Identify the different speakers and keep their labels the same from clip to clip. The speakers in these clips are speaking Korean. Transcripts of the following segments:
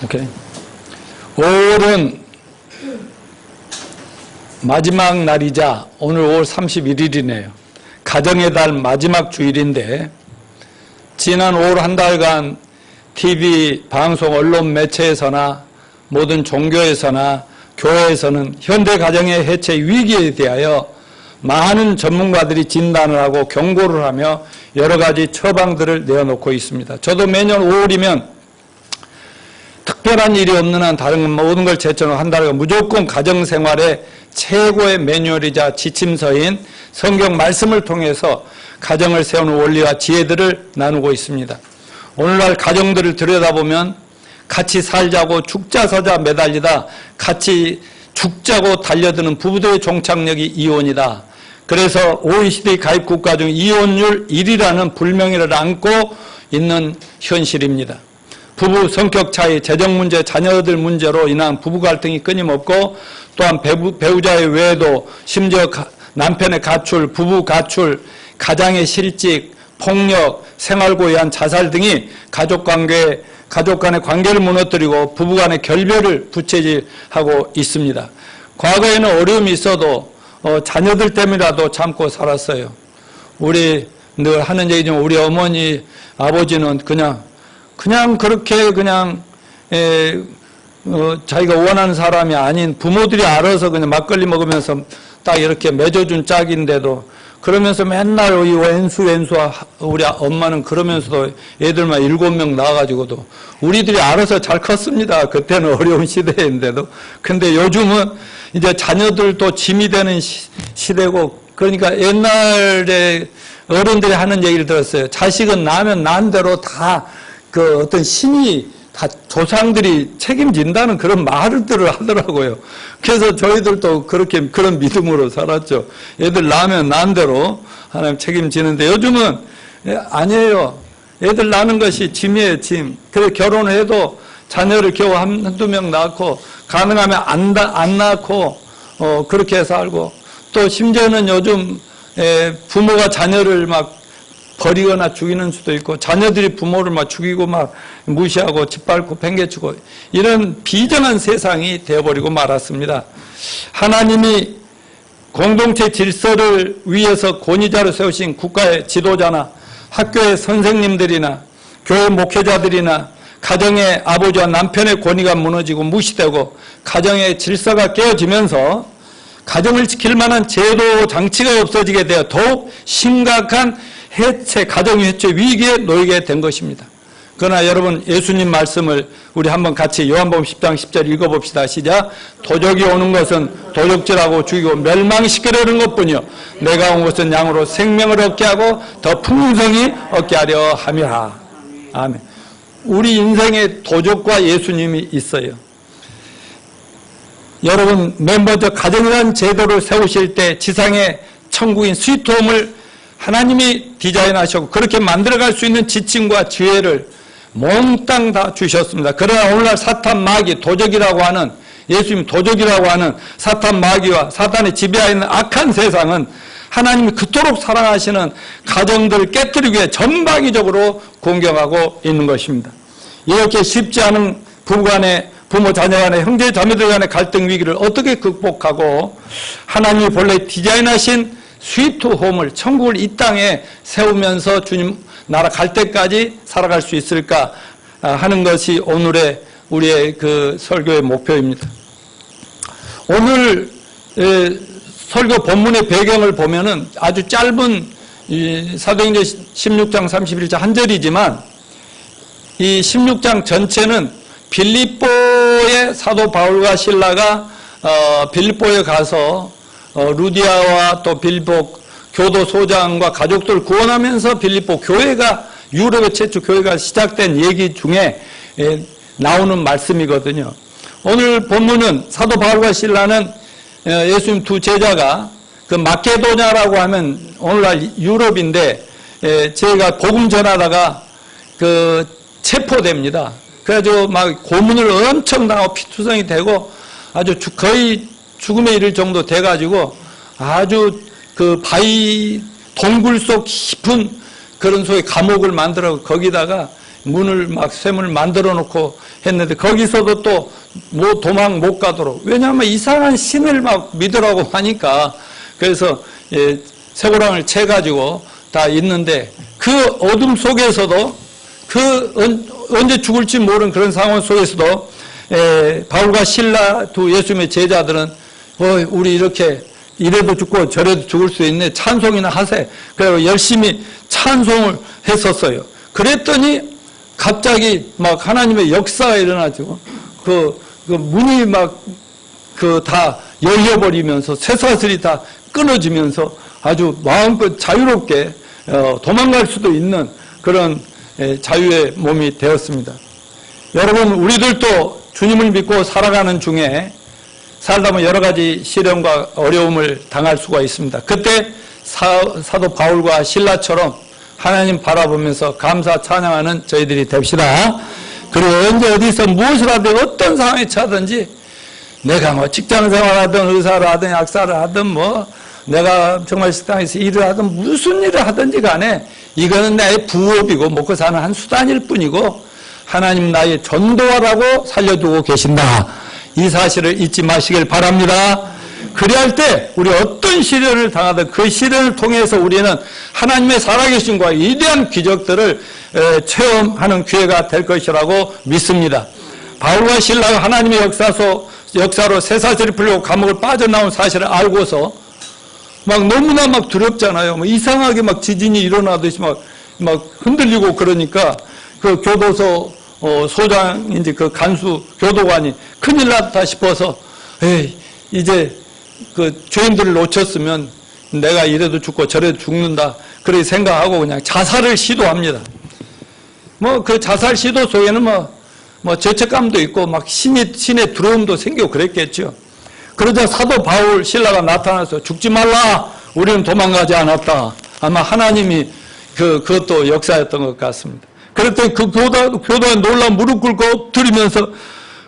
Speaker 1: 오케이. 5월은 마지막 날이자 오늘 5월 31일이네요. 가정의 달 마지막 주일인데 지난 5월 한 달간 TV, 방송, 언론 매체에서나 모든 종교에서나 교회에서는 현대 가정의 해체 위기에 대하여 많은 전문가들이 진단을 하고 경고를 하며 여러 가지 처방들을 내어놓고 있습니다. 저도 매년 5월이면 특별한 일이 없는 한 다른 모든 걸 제쳐놓은 한 달간 무조건 가정생활의 최고의 매뉴얼이자 지침서인 성경 말씀을 통해서 가정을 세우는 원리와 지혜들을 나누고 있습니다. 오늘날 가정들을 들여다보면 같이 살자고 죽자 서자 매달리다 같이 죽자고 달려드는 부부들의 종착역이 이혼이다. 그래서 OECD 가입 국가 중 이혼율 1위라는 불명예를 안고 있는 현실입니다. 부부 성격 차이, 재정 문제, 자녀들 문제로 인한 부부 갈등이 끊임없고 또한 배우자의 외도, 심지어 남편의 가출, 부부 가출, 가장의 실직, 폭력, 생활고의한 자살 등이 가족 간의 관계를 무너뜨리고 부부 간의 결별을 부채질하고 있습니다. 과거에는 어려움이 있어도 자녀들 때문이라도 참고 살았어요. 우리 늘 하는 얘기지만 우리 어머니, 아버지는 그냥 그렇게 자기가 원하는 사람이 아닌 부모들이 알아서 그냥 막걸리 먹으면서 딱 이렇게 맺어준 짝인데도 그러면서 맨날 이 왼수와 우리 엄마는 그러면서도 애들만 7명 낳아가지고도 우리들이 알아서 잘 컸습니다. 그때는 어려운 시대인데도. 근데 요즘은 이제 자녀들도 짐이 되는 시대고 그러니까 옛날에 어른들이 하는 얘기를 들었어요. 자식은 낳으면 낳은 대로 다 그 어떤 신이 다 조상들이 책임진다는 그런 말들을 하더라고요. 그래서 저희들도 그런 믿음으로 살았죠. 애들 낳으면 낳은 대로 하나님 책임지는데 요즘은 아니에요. 애들 낳는 것이 짐이에요, 짐. 그래서 결혼을 해도 자녀를 겨우 한두 명 낳고 가능하면 안 낳고 그렇게 살고 또 심지어는 요즘 부모가 자녀를 막 버리거나 죽이는 수도 있고 자녀들이 부모를 막 죽이고 막 무시하고 짓밟고 팽개치고 이런 비정한 세상이 되어버리고 말았습니다. 하나님이 공동체 질서를 위해서 권위자로 세우신 국가의 지도자나 학교의 선생님들이나 교회 목회자들이나 가정의 아버지와 남편의 권위가 무너지고 무시되고 가정의 질서가 깨어지면서 가정을 지킬 만한 제도 장치가 없어지게 되어 더욱 심각한 가정 해체 위기에 놓이게 된 것입니다. 그러나 여러분 예수님 말씀을 우리 한번 같이 요한복음 10장 10절 읽어봅시다. 시작. 도적이 오는 것은 도적질하고 죽이고 멸망시키려는 것뿐이요 내가 온 것은 양으로 생명을 얻게 하고 더 풍성히 얻게 하려 함이라. 아멘. 우리 인생에 도적과 예수님이 있어요. 여러분 맨 먼저 가정이라는 제도를 세우실 때 지상의 천국인 스위트홈을 하나님이 디자인하셨고 그렇게 만들어갈 수 있는 지침과 지혜를 몽땅 다 주셨습니다. 그러나 오늘날 사탄 마귀 도적이라고 하는 예수님 도적이라고 하는 사탄 마귀와 사탄의 지배하에 있는 악한 세상은 하나님이 그토록 사랑하시는 가정들을 깨뜨리기 위해 전방위적으로 공격하고 있는 것입니다. 이렇게 쉽지 않은 부부간의 부모 자녀 간의 형제 자매들 간의 갈등 위기를 어떻게 극복하고 하나님이 본래 디자인하신 스위트홈을 천국을 이 땅에 세우면서 주님 나라 갈 때까지 살아갈 수 있을까 하는 것이 오늘의 우리의 그 설교의 목표입니다. 오늘 설교 본문의 배경을 보면은 아주 짧은 사도행전 16장 31절 한 절이지만 이 16장 전체는 빌립보의 사도 바울과 실라가 빌립보에 가서 루디아와 또 빌립보 교도소장과 가족들을 구원하면서 빌립보 교회가 유럽의 최초 교회가 시작된 얘기 중에 나오는 말씀이거든요. 오늘 본문은 사도 바울과 실라는 예수님 두 제자가 그 마케도냐라고 하면 오늘날 유럽인데 제가 복음 전하다가 그 체포됩니다. 그래가지고 막 고문을 엄청 당하고 피투성이 되고 아주 거의 죽음에 이를 정도 돼가지고 아주 그 바위 동굴 속 깊은 그런 소위 감옥을 만들어 거기다가 문을 막 쇠문을 만들어 놓고 했는데 거기서도 또 뭐 도망 못 가도록, 왜냐하면 이상한 신을 막 믿으라고 하니까. 그래서 쇠고랑을 채 가지고 다 있는데 그 어둠 속에서도 언제 죽을지 모르는 그런 상황 속에서도 바울과 실라 두 예수님의 제자들은 우리 이렇게 이래도 죽고 저래도 죽을 수 있네, 찬송이나 하세. 그래서 열심히 찬송을 했었어요. 그랬더니 갑자기 막 하나님의 역사가 일어나죠. 그 문이 막 다 열려버리면서 쇠사슬이 다 끊어지면서 아주 마음껏 자유롭게 도망갈 수도 있는 그런 자유의 몸이 되었습니다. 여러분, 우리들도 주님을 믿고 살아가는 중에 살다 보면 여러 가지 시련과 어려움을 당할 수가 있습니다. 그때 사도 바울과 실라처럼 하나님 바라보면서 감사 찬양하는 저희들이 됩시다. 그리고 언제 어디서 무엇을 하든 어떤 상황에 처하든지 내가 뭐 직장 생활하든 의사를 하든 약사를 하든 뭐 내가 정말 식당에서 일을 하든 무슨 일을 하든지 간에 이거는 나의 부업이고 먹고 사는 한 수단일 뿐이고 하나님 나의 전도하라고 살려두고 계신다. 이 사실을 잊지 마시길 바랍니다. 그리할 때 우리 어떤 시련을 당하든 그 시련을 통해서 우리는 하나님의 살아계심과 위대한 기적들을 체험하는 기회가 될 것이라고 믿습니다. 바울과 실라가 하나님의 역사로 쇠사슬이 풀리고 감옥을 빠져나온 사실을 알고서 막 너무나 막 두렵잖아요. 막 이상하게 막 지진이 일어나듯이 막 흔들리고 그러니까 그 교도소 소장인지 그 간수 교도관이 큰일 났다 싶어서 이제 그 죄인들을 놓쳤으면 내가 이래도 죽고 저래도 죽는다 그렇게 생각하고 그냥 자살을 시도합니다. 뭐 그 자살 시도 속에는 뭐 죄책감도 있고 막 신의 두려움도 생기고 그랬겠죠. 그러자 사도 바울 신라가 나타나서 죽지 말라, 우리는 도망가지 않았다. 아마 하나님이 그것도 역사였던 것 같습니다. 그랬더니 그 교도관 놀라 무릎 꿇고 엎드리면서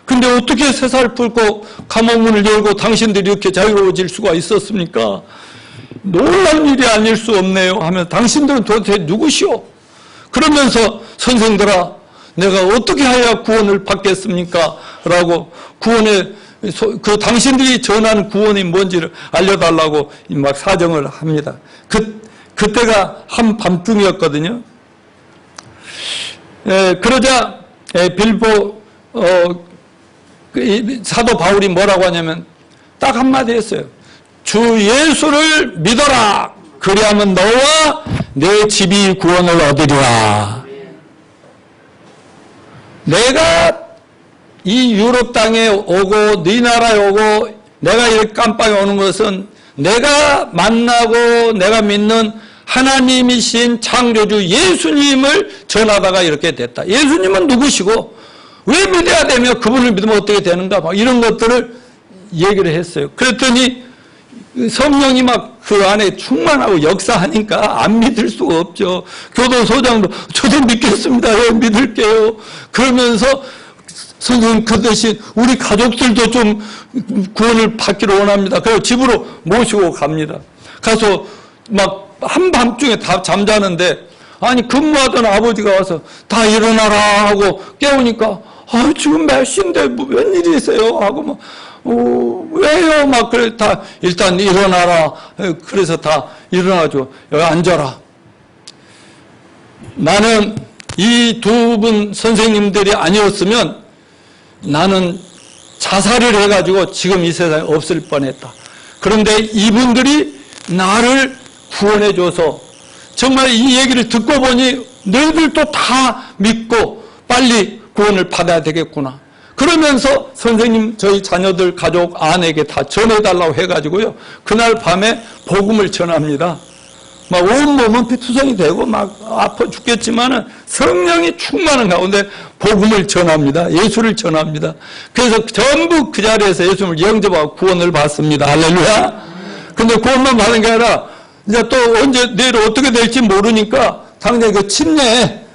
Speaker 1: 근데 어떻게 쇠사슬 풀고 감옥문을 열고 당신들이 이렇게 자유로워질 수가 있었습니까? 놀라운 일이 아닐 수 없네요 하면서 당신들은 도대체 누구시오? 그러면서 선생들아 내가 어떻게 해야 구원을 받겠습니까? 라고 당신들이 전하는 구원이 뭔지를 알려달라고 막 사정을 합니다. 그때가 한밤중이었거든요. 그러자 빌보 사도 바울이 뭐라고 하냐면 딱 한마디 했어요. 주 예수를 믿어라. 그리하면 너와 내 집이 구원을 얻으리라. 내가 이 유럽 땅에 오고 네 나라에 오고 내가 이렇게 깜빵에 오는 것은 내가 만나고 내가 믿는 하나님이신 창조주 예수님을 전하다가 이렇게 됐다. 예수님은 누구시고 왜 믿어야 되며 그분을 믿으면 어떻게 되는가 막 이런 것들을 얘기를 했어요. 그랬더니 성령이 막 그 안에 충만하고 역사하니까 안 믿을 수가 없죠. 교도소장도 저도 믿겠습니다. 예, 믿을게요. 그러면서 선생님 그 대신 우리 가족들도 좀 구원을 받기를 원합니다. 그래서 집으로 모시고 갑니다. 가서 막 한밤중에 다 잠자는데 아니 근무하던 아버지가 와서 다 일어나라 하고 깨우니까 지금 몇 시인데 뭐 웬일이세요? 하고 막 왜요? 막 그래 다 일단 일어나라. 그래서 다 일어나죠. 여기 앉아라. 나는 이 두 분 선생님들이 아니었으면 나는 자살을 해가지고 지금 이 세상에 없을 뻔했다. 그런데 이분들이 나를 구원해줘서 정말 이 얘기를 듣고 보니 너희들도 다 믿고 빨리 구원을 받아야 되겠구나. 그러면서 선생님 저희 자녀들 가족 아내에게 다 전해달라고 해가지고요. 그날 밤에 복음을 전합니다. 막 온몸은 피투성이 되고 막 아파 죽겠지만은 성령이 충만한 가운데 복음을 전합니다. 예수를 전합니다. 그래서 전부 그 자리에서 예수님을 영접하고 구원을 받습니다. 할렐루야. 근데 구원만 받은 게 아니라 이제 또 언제 내일 어떻게 될지 모르니까 당장 그 침례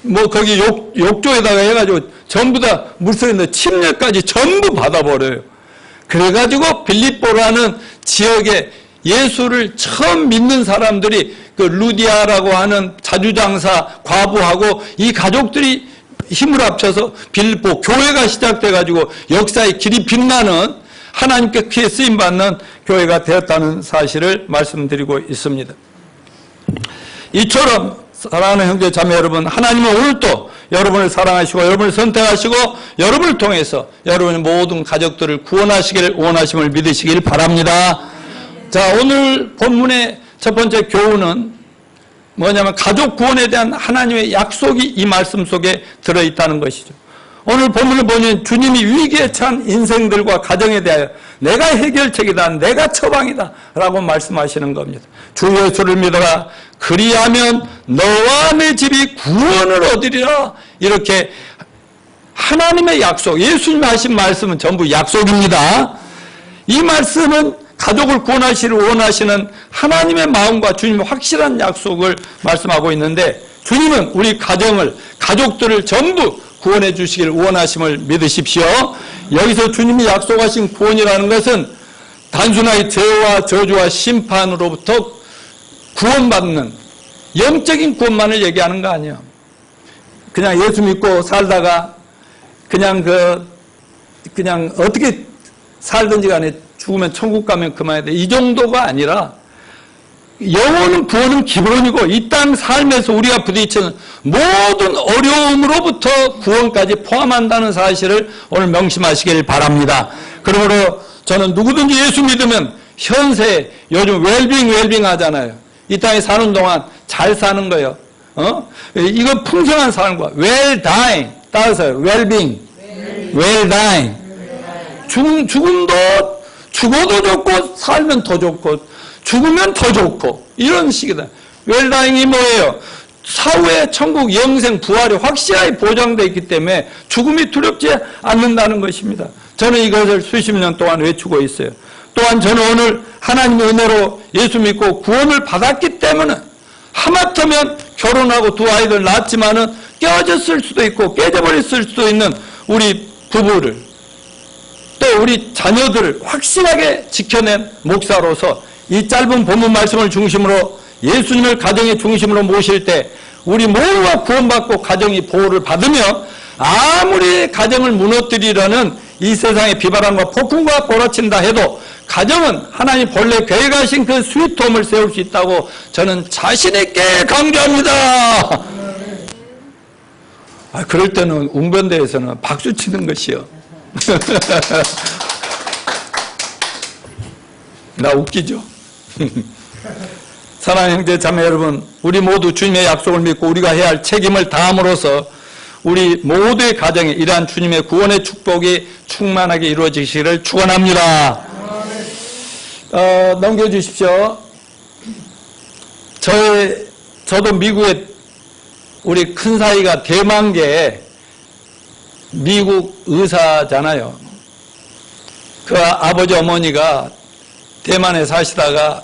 Speaker 1: 뭐 거기 욕조에다가 해가지고 전부 다 물속에 있는 침례까지 전부 받아버려요. 그래가지고 빌립보라는 지역에 예수를 처음 믿는 사람들이 그 루디아라고 하는 자주장사 과부하고 이 가족들이 힘을 합쳐서 빌립보 교회가 시작돼가지고 역사의 길이 빛나는 하나님께 크게 쓰임받는 교회가 되었다는 사실을 말씀드리고 있습니다. 이처럼 사랑하는 형제 자매 여러분, 하나님은 오늘도 여러분을 사랑하시고 여러분을 선택하시고 여러분을 통해서 여러분의 모든 가족들을 구원하시길 원하심을 믿으시길 바랍니다. 자, 오늘 본문의 첫 번째 교훈은 뭐냐면 가족 구원에 대한 하나님의 약속이 이 말씀 속에 들어있다는 것이죠. 오늘 본문을 보면 주님이 위기에 처한 인생들과 가정에 대하여 내가 해결책이다, 내가 처방이다 라고 말씀하시는 겁니다. 주 예수를 믿어라, 그리하면 너와 내 집이 구원을 얻으리라. 이렇게 하나님의 약속, 예수님 하신 말씀은 전부 약속입니다. 이 말씀은 가족을 구원하시기를 원하시는 하나님의 마음과 주님의 확실한 약속을 말씀하고 있는데, 주님은 우리 가족들을 전부 구원해 주시길 원하심을 믿으십시오. 여기서 주님이 약속하신 구원이라는 것은 단순하게 죄와 저주와 심판으로부터 구원받는 영적인 구원만을 얘기하는 거 아니에요. 그냥 예수 믿고 살다가 그냥 어떻게 살든지 간에 죽으면 천국 가면 그만해야 돼. 이 정도가 아니라 영원한 구원은 기본이고 이 땅 삶에서 우리가 부딪히는 모든 어려움으로부터 구원까지 포함한다는 사실을 오늘 명심하시길 바랍니다. 그러므로 저는 누구든지 예수 믿으면 현세 요즘 웰빙 하잖아요. 이 땅에 사는 동안 잘 사는 거예요. 이건 풍성한 삶과 well dying 따라서 well-being, well dying. 죽음도 죽어도 좋고 살면 더 좋고 죽으면 더 좋고 이런 식이다. 웰다잉이 뭐예요? 사후에 천국 영생 부활이 확실하게 보장되어 있기 때문에 죽음이 두렵지 않는다는 것입니다. 저는 이것을 수십 년 동안 외치고 있어요. 또한 저는 오늘 하나님의 은혜로 예수 믿고 구원을 받았기 때문에 하마터면 결혼하고 두 아이들 낳았지만은 깨어졌을 수도 있고 깨져버렸을 수도 있는 우리 부부를 또 우리 자녀들을 확실하게 지켜낸 목사로서 이 짧은 본문 말씀을 중심으로 예수님을 가정의 중심으로 모실 때 우리 모두가 구원받고 가정이 보호를 받으며 아무리 가정을 무너뜨리려는 이 세상의 비바람과 폭풍과 몰아친다 해도 가정은 하나님 본래 계획하신 그 스위트홈을 세울 수 있다고 저는 자신 있게 강조합니다. 그럴 때는 웅변대에서는 박수 치는 것이요. 나 웃기죠? 사랑하는 형제 자매 여러분, 우리 모두 주님의 약속을 믿고 우리가 해야 할 책임을 다함으로써 우리 모두의 가정에 이러한 주님의 구원의 축복이 충만하게 이루어지시기를 축원합니다. 넘겨주십시오. 저도 미국에 우리 큰 사이가 대만계 미국 의사잖아요. 그 아버지 어머니가 대만에 사시다가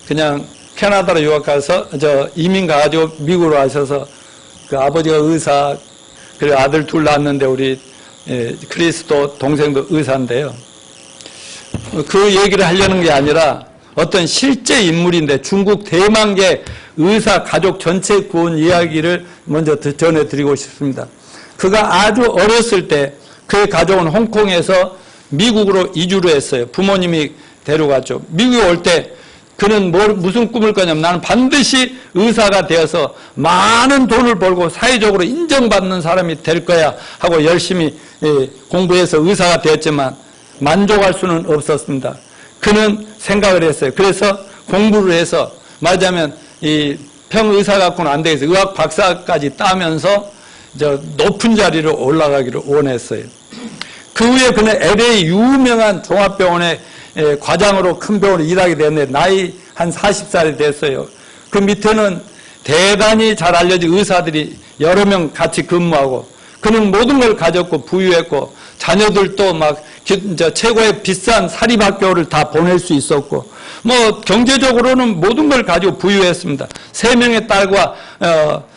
Speaker 1: 그냥 캐나다로 유학 가서 이민 가가지고 미국으로 와셔서 그 아버지가 의사, 그리고 아들 둘 낳았는데 우리 크리스도 동생도 의사인데요. 그 얘기를 하려는 게 아니라 어떤 실제 인물인데 중국 대만계 의사 가족 전체 구원 이야기를 먼저 전해드리고 싶습니다. 그가 아주 어렸을 때 그의 가족은 홍콩에서 미국으로 이주를 했어요. 부모님이 데려갔죠. 미국에 올 때 그는 무슨 꿈을 꿨냐면 나는 반드시 의사가 되어서 많은 돈을 벌고 사회적으로 인정받는 사람이 될 거야 하고 열심히 공부해서 의사가 되었지만 만족할 수는 없었습니다. 그는 생각을 했어요. 그래서 공부를 해서 말하자면 이 평의사 갖고는 안 되겠어요. 의학 박사까지 따면서 높은 자리로 올라가기를 원했어요. 그 후에 그는 LA 유명한 종합병원의 과장으로 큰 병원에 일하게 됐는데 나이 한 40살이 됐어요. 그 밑에는 대단히 잘 알려진 의사들이 여러 명 같이 근무하고 그는 모든 걸 가졌고 부유했고 자녀들도 막 최고의 비싼 사립학교를 다 보낼 수 있었고 뭐 경제적으로는 모든 걸 가지고 부유했습니다. 3명의 딸과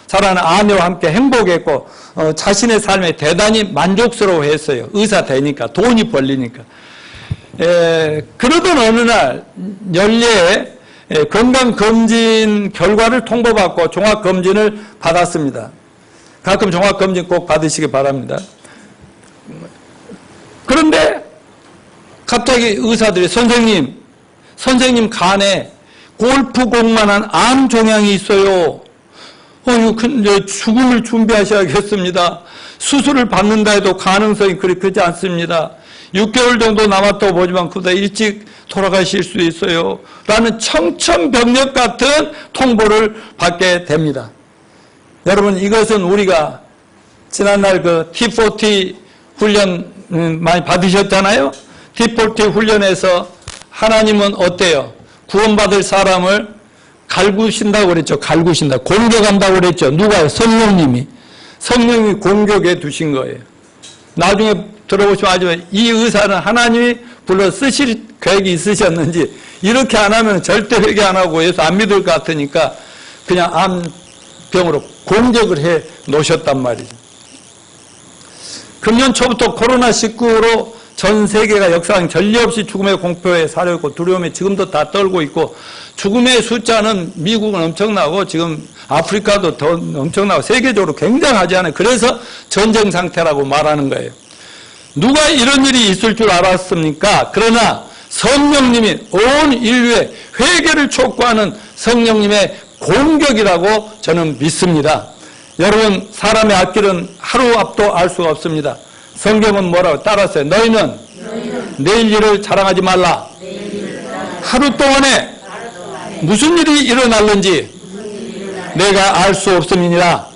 Speaker 1: 사랑하는 아내와 함께 행복했고 자신의 삶에 대단히 만족스러워했어요. 의사 되니까 돈이 벌리니까. 그러던 어느 날 연례에 건강검진 결과를 통보받고 종합검진을 받았습니다. 가끔 종합검진 꼭 받으시기 바랍니다. 그런데 갑자기 의사들이 선생님 간에 골프공만한 암 종양이 있어요. 이제 죽음을 준비하셔야겠습니다. 수술을 받는다 해도 가능성이 그리 크지 않습니다. 6개월 정도 남았다고 보지만 그보다 일찍 돌아가실 수 있어요. 라는 청천벽력 같은 통보를 받게 됩니다. 여러분, 이것은 우리가 지난날 그 T40 훈련 많이 받으셨잖아요. T40 훈련에서 하나님은 어때요? 구원받을 사람을 갈구신다고 그랬죠. 갈구신다. 공격한다고 그랬죠. 누가요? 성령님이 공격해 두신 거예요. 나중에 들어보시면 알지만 이 의사는 하나님이 불러 쓰실 계획이 있으셨는지 이렇게 안 하면 절대 회개 안 하고 예수 안 믿을 것 같으니까 그냥 암병으로 공격을 해 놓으셨단 말이죠. 금년 초부터 코로나19로 전 세계가 역사상 전례 없이 죽음의 공포에 사려있고 두려움에 지금도 다 떨고 있고, 죽음의 숫자는 미국은 엄청나고 지금 아프리카도 더 엄청나고 세계적으로 굉장하지 않아요. 그래서 전쟁 상태라고 말하는 거예요. 누가 이런 일이 있을 줄 알았습니까? 그러나 성령님이 온 인류의 회개를 촉구하는 성령님의 공격이라고 저는 믿습니다. 여러분, 사람의 앞길은 하루 앞도 알 수가 없습니다. 성경은 뭐라고 따랐어요? 너희는 내일 일을 자랑하지 말라. 하루 동안에 무슨 일이 일어날는지 내가 알 수 없음이니라.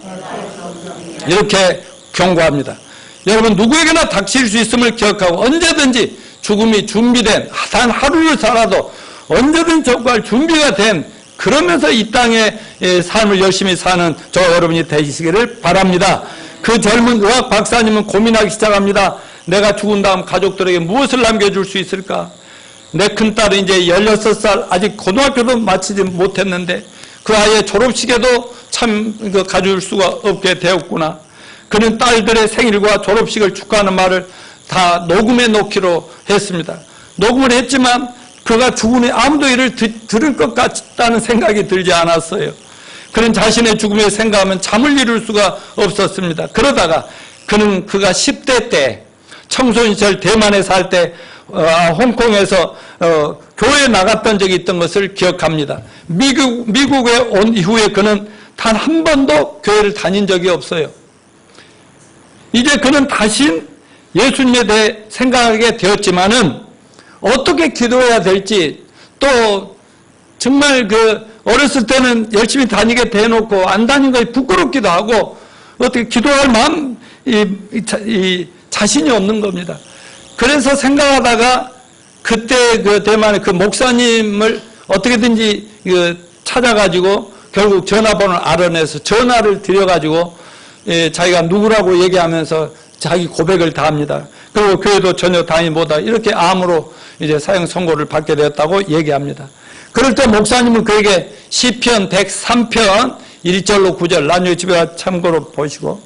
Speaker 1: 이렇게 경고합니다. 여러분, 누구에게나 닥칠 수 있음을 기억하고 언제든지 죽음이 준비된, 단 하루를 살아도 언제든 접할 준비가 된, 그러면서 이 땅의 삶을 열심히 사는 저 여러분이 되시기를 바랍니다. 그 젊은 의학 박사님은 고민하기 시작합니다. 내가 죽은 다음 가족들에게 무엇을 남겨줄 수 있을까? 내 큰딸은 이제 16살, 아직 고등학교도 마치지 못했는데 그 아이의 졸업식에도 참 가줄 수가 없게 되었구나. 그는 딸들의 생일과 졸업식을 축하하는 말을 다 녹음해 놓기로 했습니다. 녹음을 했지만 그가 죽은 후에 아무도 이를 들을 것 같다는 생각이 들지 않았어요. 그는 자신의 죽음을 생각하면 잠을 이룰 수가 없었습니다. 그러다가 그가 10대 때, 청소년 시절 대만에 살 때 홍콩에서 교회에 나갔던 적이 있던 것을 기억합니다. 미국에 온 이후에 그는 단 한 번도 교회를 다닌 적이 없어요. 이제 그는 다시 예수님에 대해 생각하게 되었지만은 어떻게 기도해야 될지, 또 정말 어렸을 때는 열심히 다니게 대놓고 안 다닌 것이 부끄럽기도 하고 어떻게 기도할 마음, 자신이 없는 겁니다. 그래서 생각하다가 그때 대만의 목사님을 어떻게든지 찾아가지고 결국 전화번호를 알아내서 전화를 드려가지고 자기가 누구라고 얘기하면서 자기 고백을 다 합니다. 그리고 교회도 전혀 다니지 못하고 이렇게 암으로 이제 사형 선고를 받게 되었다고 얘기합니다. 그럴 때 목사님은 그에게 시편 103편 1절로 9절 나중에 집에 가서 참고로 보시고,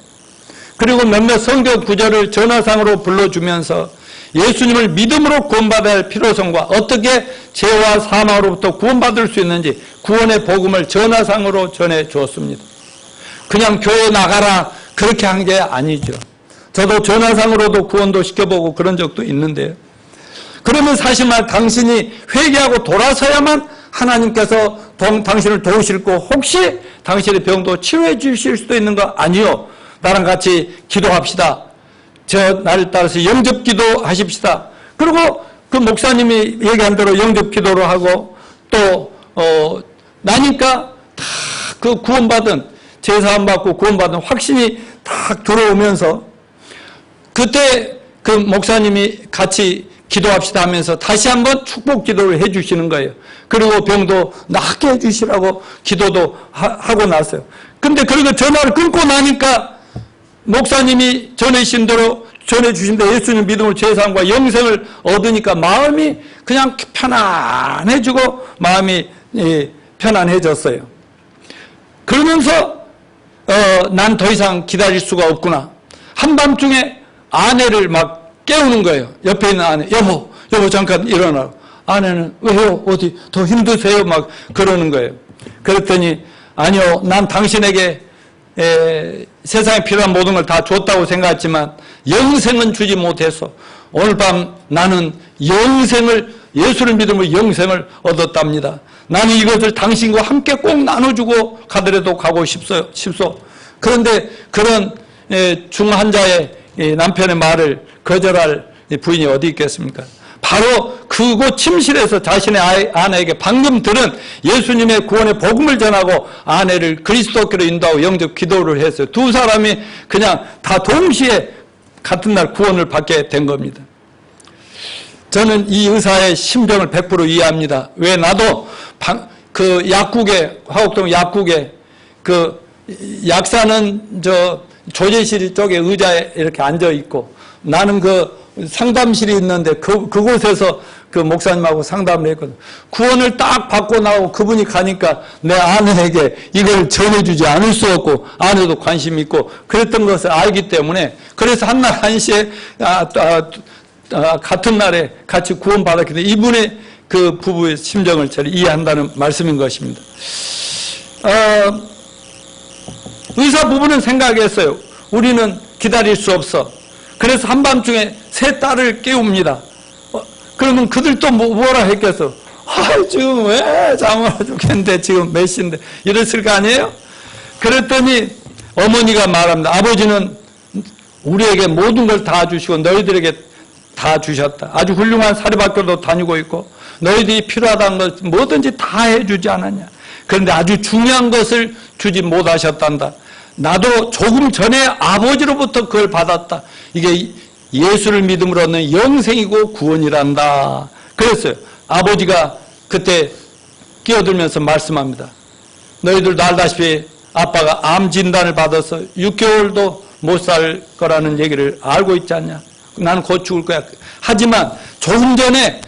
Speaker 1: 그리고 몇몇 성경 구절을 전화상으로 불러주면서 예수님을 믿음으로 구원받아야 할 필요성과 어떻게 죄와 사망으로부터 구원받을 수 있는지 구원의 복음을 전화상으로 전해 주었습니다. 그냥 교회 나가라 그렇게 한 게 아니죠. 저도 전화상으로도 구원도 시켜보고 그런 적도 있는데요. 그러면 사실 말 당신이 회개하고 돌아서야만 하나님께서 당신을 도우실 거, 혹시 당신의 병도 치료해 주실 수도 있는 거 아니요. 나랑 같이 기도합시다. 나를 따라서 영접기도 하십시다. 그리고 그 목사님이 얘기한 대로 영접기도를 하고 또 나니까 다 그 구원받은, 제사함 받고 구원받은 확신이 딱 들어오면서 그때 그 목사님이 같이 기도합시다 하면서 다시 한번 축복 기도를 해 주시는 거예요. 그리고 병도 낫게 해 주시라고 기도도 하고 났어요. 근데 그리고 전화를 끊고 나니까 목사님이 전해주신 대로 예수님 믿음으로 제사함과 영생을 얻으니까 마음이 그냥 편안해지고 마음이 편안해졌어요. 그러면서 난 더 이상 기다릴 수가 없구나. 한밤중에 아내를 막 깨우는 거예요. 옆에 있는 아내, 여보 잠깐 일어나. 아내는 왜요? 어디 더 힘드세요? 막 그러는 거예요. 그랬더니 아니요, 난 당신에게 세상에 필요한 모든 걸 다 줬다고 생각했지만 영생은 주지 못해서 오늘 밤 나는 예수를 믿음으로 영생을 얻었답니다. 나는 이것을 당신과 함께 꼭 나눠주고 가더라도 가고 싶소. 그런데 그런 중환자의 남편의 말을 거절할 부인이 어디 있겠습니까? 바로 그곳 침실에서 자신의 아내에게 방금 들은 예수님의 구원의 복음을 전하고 아내를 그리스도께로 인도하고 영접 기도를 했어요. 두 사람이 그냥 다 동시에 같은 날 구원을 받게 된 겁니다. 저는 이 의사의 심정을 100% 이해합니다. 왜 나도 그 약국에, 화곡동 약국에 그 약사는 저 조제실 쪽에 의자에 이렇게 앉아 있고 나는 그 상담실이 있는데 그곳에서 그 목사님하고 상담을 했거든. 구원을 딱 받고 나오고 그분이 가니까 내 아내에게 이걸 전해주지 않을 수 없고 아내도 관심 있고 그랬던 것을 알기 때문에 그래서 한날 한시에 같은 날에 같이 구원받았기 때문에 이분의 그 부부의 심정을 잘 이해한다는 말씀인 것입니다. 의사 부부는 생각했어요. 우리는 기다릴 수 없어. 그래서 한밤중에 세 딸을 깨웁니다. 그러면 그들도 뭐라 했겠어? 지금 왜 잠을 죽겠는데 지금 몇 시인데 이랬을 거 아니에요? 그랬더니 어머니가 말합니다. 아버지는 우리에게 모든 걸 다 주시고 너희들에게 다 주셨다. 아주 훌륭한 사립학교도 다니고 있고 너희들이 필요하다는 것 뭐든지 다 해주지 않았냐. 그런데 아주 중요한 것을 주지 못하셨단다. 나도 조금 전에 아버지로부터 그걸 받았다. 이게 예수를 믿음으로 얻는 영생이고 구원이란다. 그랬어요. 아버지가 그때 끼어들면서 말씀합니다. 너희들도 알다시피 아빠가 암 진단을 받아서 6개월도 못 살 거라는 얘기를 알고 있지 않냐. 나는 곧 죽을 거야. 하지만 조금 전에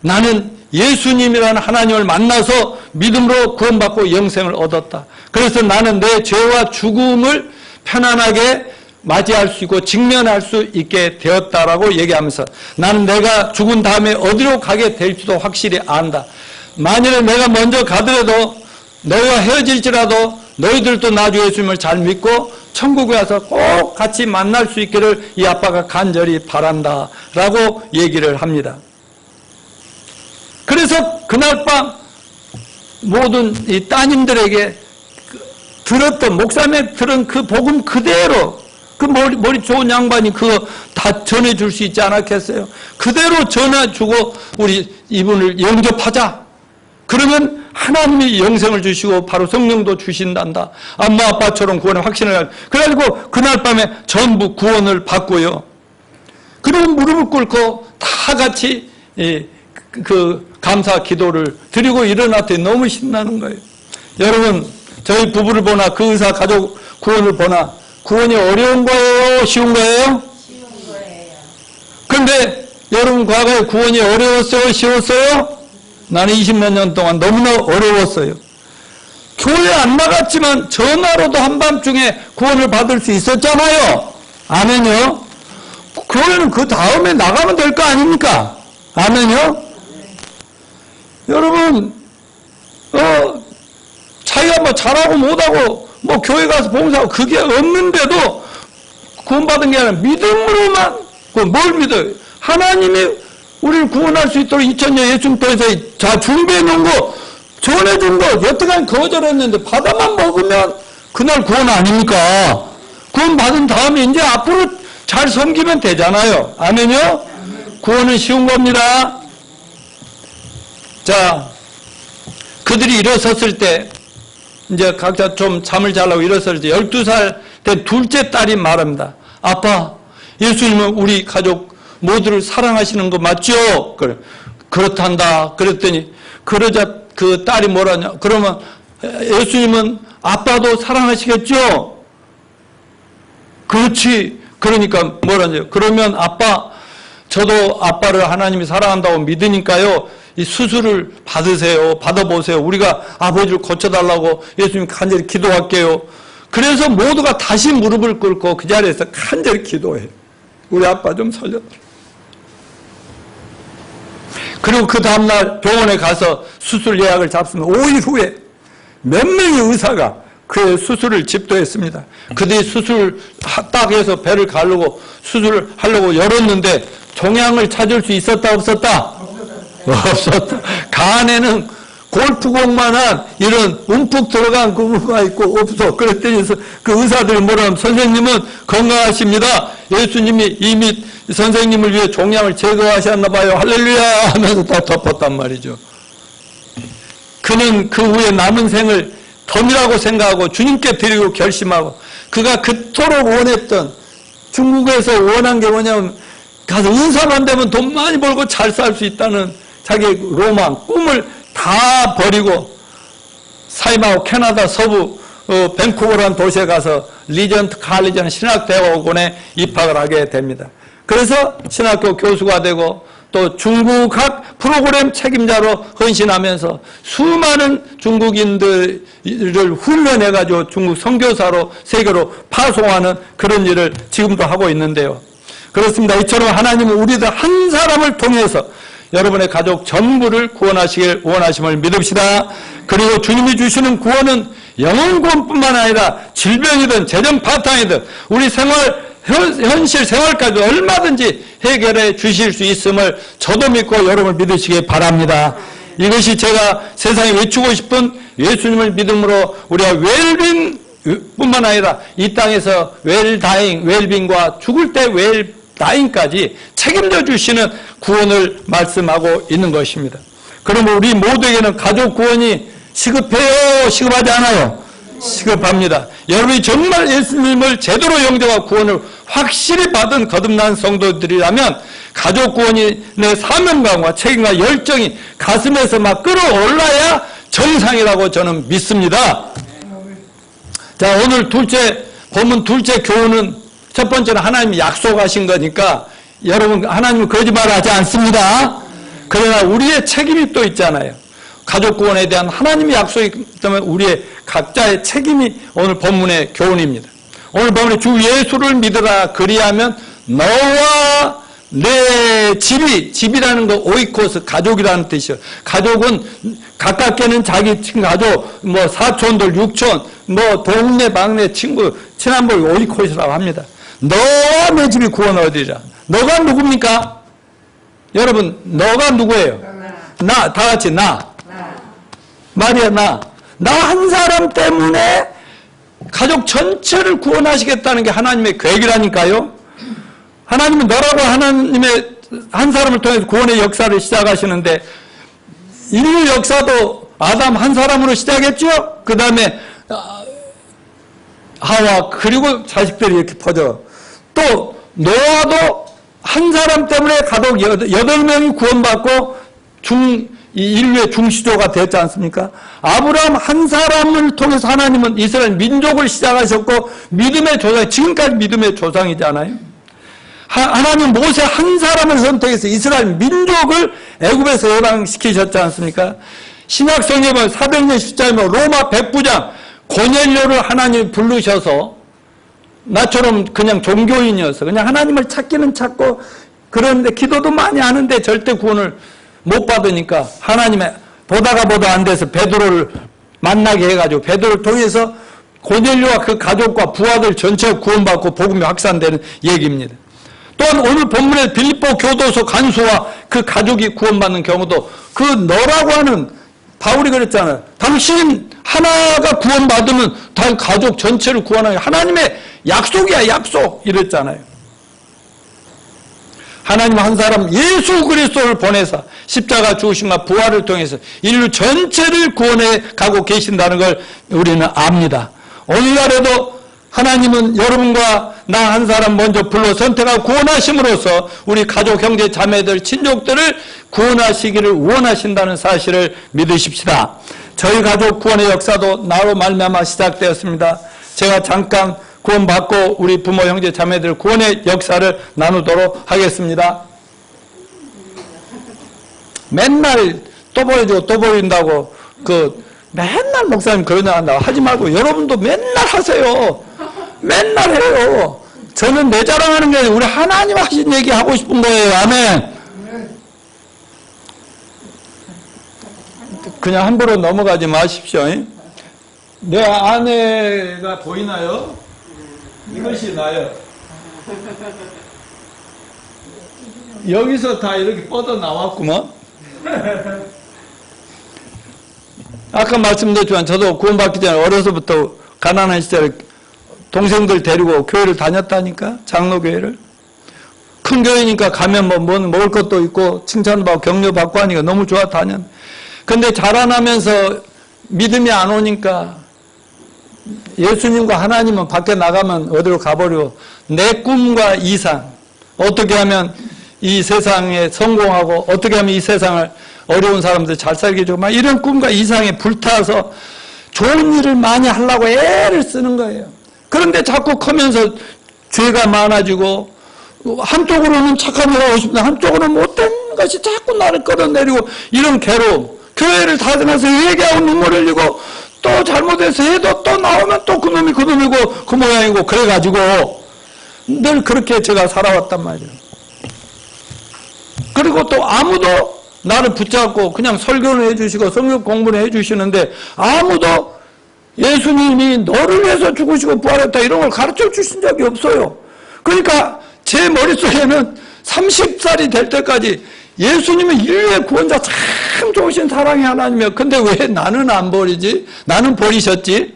Speaker 1: 나는 예수님이라는 하나님을 만나서 믿음으로 구원받고 영생을 얻었다. 그래서 나는 내 죄와 죽음을 편안하게 맞이할 수 있고 직면할 수 있게 되었다라고 얘기하면서 나는 내가 죽은 다음에 어디로 가게 될지도 확실히 안다. 만일에 내가 먼저 가더라도 너희와 헤어질지라도 너희들도 나중에 예수님을 잘 믿고 천국에 와서 꼭 같이 만날 수 있기를 이 아빠가 간절히 바란다 라고 얘기를 합니다. 그래서 그날 밤 모든 이 따님들에게 들었던 목사님의 들은 그 복음 그대로 그 머리 좋은 양반이 그거 다 전해줄 수 있지 않았겠어요? 그대로 전해주고 우리 이분을 영접하자. 그러면 하나님이 영생을 주시고 바로 성령도 주신단다. 엄마 아빠처럼 구원의 확신을 가지고 그래가지고 그날 밤에 전부 구원을 받고요. 그리고 무릎을 꿇고 다 같이 그 감사 기도를 드리고 일어났더니 너무 신나는 거예요. 여러분 저희 부부를 보나 그 의사 가족 구원을 보나 구원이 어려운 거예요? 쉬운 거예요?
Speaker 2: 쉬운 거예요.
Speaker 1: 그런데 여러분 과거에 구원이 어려웠어요? 쉬웠어요? 나는 20몇 년 동안 너무나 어려웠어요. 교회 안 나갔지만 전화로도 한밤중에 구원을 받을 수 있었잖아요. 아멘요? 교회는 그 다음에 나가면 될 거 아닙니까? 아멘요? 여러분 자기가 뭐 잘하고 못하고 뭐 교회 가서 봉사하고 그게 없는데도 구원받은 게 아니라 믿음으로만 뭘 믿어요? 하나님이 우리를 구원할 수 있도록 2000년 예수님 통해서 자 준비해 놓은 거 전해준 거 여태까지 거절했는데 받아만 먹으면 그날 구원 아닙니까? 구원 받은 다음에 이제 앞으로 잘 섬기면 되잖아요. 아멘요? 구원은 쉬운 겁니다. 자, 그들이 일어섰을 때 이제 각자 좀 잠을 자려고 일어섰을 때 12살 된 둘째 딸이 말합니다. 아빠, 예수님은 우리 가족 모두를 사랑하시는 거 맞죠? 그래. 그렇단다. 그랬더니 그러자 그 딸이 뭐라냐? 그러면 예수님은 아빠도 사랑하시겠죠? 그렇지. 그러니까 뭐라냐? 그러면 아빠, 저도 아빠를 하나님이 사랑한다고 믿으니까요. 이 수술을 받으세요. 받아보세요. 우리가 아버지를 고쳐달라고 예수님 간절히 기도할게요. 그래서 모두가 다시 무릎을 꿇고 그 자리에서 간절히 기도해요. 우리 아빠 좀 살려달라. 그리고 그 다음날 병원에 가서 수술 예약을 잡습니다. 5일 후에 몇 명의 의사가 그의 수술을 집도했습니다. 그들이 수술 딱 해서 배를 가르고 수술을 하려고 열었는데 종양을 찾을 수 있었다 없었다? 없었다. 간에는 골프공만한 이런 움푹 들어간 구멍가 있고 없어. 그랬더니 그 의사들이 뭐라 하면 선생님은 건강하십니다. 예수님이 이미 선생님을 위해 종양을 제거하셨나 봐요. 할렐루야 하면서 다 덮었단 말이죠. 그는 그 후에 남은 생을 덤이라고 생각하고 주님께 드리고 결심하고 그가 그토록 원했던 중국에서 원한 게 뭐냐면 가서 의사만 되면 돈 많이 벌고 잘 살 수 있다는 자기 로망, 꿈을 다 버리고 사임하고 캐나다 서부 밴쿠버라는 도시에 가서 리전트 칼리지라는 신학대학원에 입학을 하게 됩니다. 그래서 신학교 교수가 되고 또 중국학 프로그램 책임자로 헌신하면서 수많은 중국인들을 훈련해가지고 중국 선교사로 세계로 파송하는 그런 일을 지금도 하고 있는데요. 그렇습니다. 이처럼 하나님은 우리들 한 사람을 통해서 여러분의 가족 전부를 구원하시길 원하심을 믿읍시다. 그리고 주님이 주시는 구원은 영혼 구원뿐만 아니라 질병이든 재정 파탄이든 우리 현실 생활까지 얼마든지 해결해 주실 수 있음을 저도 믿고 여러분을 믿으시기 바랍니다. 이것이 제가 세상에 외치고 싶은 예수님을 믿음으로 우리가 웰빙뿐만 아니라 이 땅에서 웰다잉, 웰빙과 죽을 때 웰다잉까지 책임져 주시는 구원을 말씀하고 있는 것입니다. 그러면 우리 모두에게는 가족 구원이 시급해요? 시급하지 않아요? 시급합니다. 여러분이 정말 예수님을 제대로 영접하고 구원을 확실히 받은 거듭난 성도들이라면 가족 구원의 사명감과 책임과 열정이 가슴에서 막 끌어올라야 정상이라고 저는 믿습니다. 자, 오늘 본문 둘째 교훈은 첫 번째는 하나님이 약속하신 거니까 여러분 하나님은 거짓말하지 않습니다. 그러나 우리의 책임이 또 있잖아요. 가족 구원에 대한 하나님의 약속이기 때문에 우리의 각자의 책임이 오늘 본문의 교훈입니다. 오늘 본문에 주 예수를 믿으라 그리하면 너와 내 집이라는 거 오이코스 가족이라는 뜻이에요. 가족은 가깝게는 자기 친가족, 사촌들, 육촌, 동네 방네 친구, 친한벌 오이코스라고 합니다. 너와 내 집이 구원을 얻으리라. 너가 누굽니까? 여러분, 너가 누구예요? 다 같이 말이야, 나 한 사람 때문에 가족 전체를 구원하시겠다는 게 하나님의 계획이라니까요. 하나님은 너라고 하나님의 한 사람을 통해서 구원의 역사를 시작하시는데 인류 역사도 아담 한 사람으로 시작했죠. 그 다음에 하와 그리고 자식들이 이렇게 퍼져. 또 노아도 한 사람 때문에 가족 8명이 구원받고 인류의 중시조가 되었지 않습니까? 아브라함 한 사람을 통해서 하나님은 이스라엘 민족을 시작하셨고 믿음의 조상, 지금까지 믿음의 조상이잖아요. 하나님 모세 한 사람을 선택해서 이스라엘 민족을 애굽에서 해방시키셨지 않습니까? 신약 성경은 400년 십자가면 로마 백부장 고넬료를 하나님이 부르셔서 나처럼 그냥 종교인이어서 그냥 하나님을 찾기는 찾고 그런데 기도도 많이 하는데 절대 구원을 못 받으니까 하나님의 보다가 안 돼서 베드로를 만나게 해가지고 베드로를 통해서 고넬료와 그 가족과 부하들 전체가 구원받고 복음이 확산되는 얘기입니다. 또한 오늘 본문에 빌립보 교도소 간수와 그 가족이 구원받는 경우도 그 너라고 하는 바울이 그랬잖아요. 당신 하나가 구원받으면 다 가족 전체를 구원하는 하나님의 약속이야, 약속 이랬잖아요. 하나님 한 사람 예수 그리스도를 보내서 십자가 죽으심과 부활을 통해서 인류 전체를 구원해 가고 계신다는 걸 우리는 압니다. 오늘날에도 하나님은 여러분과 나 한 사람 먼저 불러 선택하고 구원하심으로써 우리 가족, 형제, 자매들, 친족들을 구원하시기를 원하신다는 사실을 믿으십시다. 저희 가족 구원의 역사도 나로 말미암아 시작되었습니다. 제가 잠깐 구원받고 우리 부모, 형제, 자매들 구원의 역사를 나누도록 하겠습니다. 맨날 또 보여주고 또 보인다고 맨날 목사님 그러냐 한다고 하지 말고 여러분도 맨날 하세요. 맨날 해요. 저는 내 자랑하는 게 아니라 우리 하나님 하신 얘기 하고 싶은 거예요. 아멘. 그냥 함부로 넘어가지 마십시오. 내 아내가 보이나요? 이것이 나요. 여기서 다 이렇게 뻗어 나왔구먼. 아까 말씀드렸지만 저도 구원받기 전에 어려서부터 가난한 시절에 동생들 데리고 교회를 다녔다니까, 장로교회를. 큰 교회니까 가면 뭐 먹을 것도 있고 칭찬받고 격려받고 하니까 너무 좋아 다녔. 근데 자라나면서 믿음이 안 오니까 예수님과 하나님은 밖에 나가면 어디로 가버리고 내 꿈과 이상, 어떻게 하면 이 세상에 성공하고 어떻게 하면 이 세상을 어려운 사람들 잘 살게 해주고 막 이런 꿈과 이상에 불타서 좋은 일을 많이 하려고 애를 쓰는 거예요. 그런데 자꾸 커면서 죄가 많아지고 한쪽으로는 착한 일 하고 싶은데 한쪽으로는 못된 것이 자꾸 나를 끌어내리고 이런 괴로움. 교회를 다녀서 회개하고 눈물 흘리고 또 잘못해서 해도 또 나오면 또 그놈이고 그 모양이고 그래가지고 늘 그렇게 제가 살아왔단 말이에요. 그리고 또 아무도 나를 붙잡고 그냥 설교를 해주시고 성경 공부를 해주시는데 아무도 예수님이 너를 위해서 죽으시고 부활했다 이런 걸 가르쳐 주신 적이 없어요. 그러니까 제 머릿속에는 30살이 될 때까지 예수님은 인류의 구원자 참 좋으신 사랑의 하나님이야. 근데 왜 나는 안 버리지? 나는 버리셨지?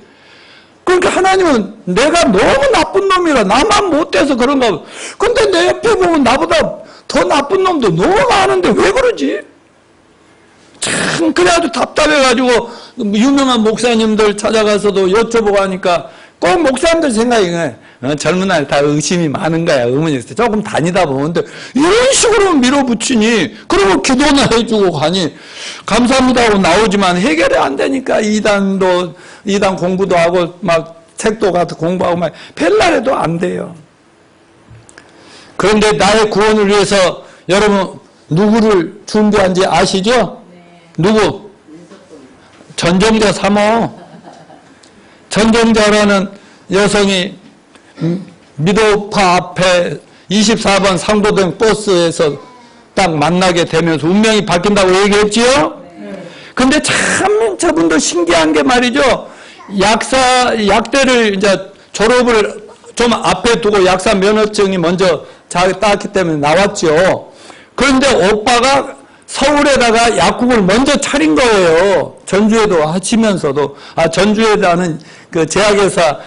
Speaker 1: 그러니까 하나님은 내가 너무 나쁜 놈이라 나만 못돼서 그런가 봐. 근데 내 옆에 보면 나보다 더 나쁜 놈도 너무 많은데 왜 그러지? 참 그래가지고 답답해가지고 유명한 목사님들 찾아가서도 여쭤보고 하니까 꼭 목사님들 생각이 젊은 날 다 의심이 많은 거야. 의문이 조금 다니다 보면 이런 식으로 밀어붙이니 그러면 기도나 해주고 가니 감사합니다 하고 나오지만 해결이 안 되니까 이단 공부도 하고 막 책도 가서 공부하고 막 별날에도 안 돼요. 그런데 나의 구원을 위해서 여러분 누구를 준비한지 아시죠? 누구? 전정자 사모. 전정자라는 여성이 미도파 앞에 24번 상도동 버스에서 딱 만나게 되면서 운명이 바뀐다고 얘기했지요? 근데 참 저분도 신기한 게 말이죠. 약대를 이제 졸업을 좀 앞에 두고 약사 면허증이 먼저 땄기 때문에 나왔죠. 그런데 오빠가 서울에다가 약국을 먼저 차린 거예요. 전주에도 하시면서도, 전주에다는 그 제약회사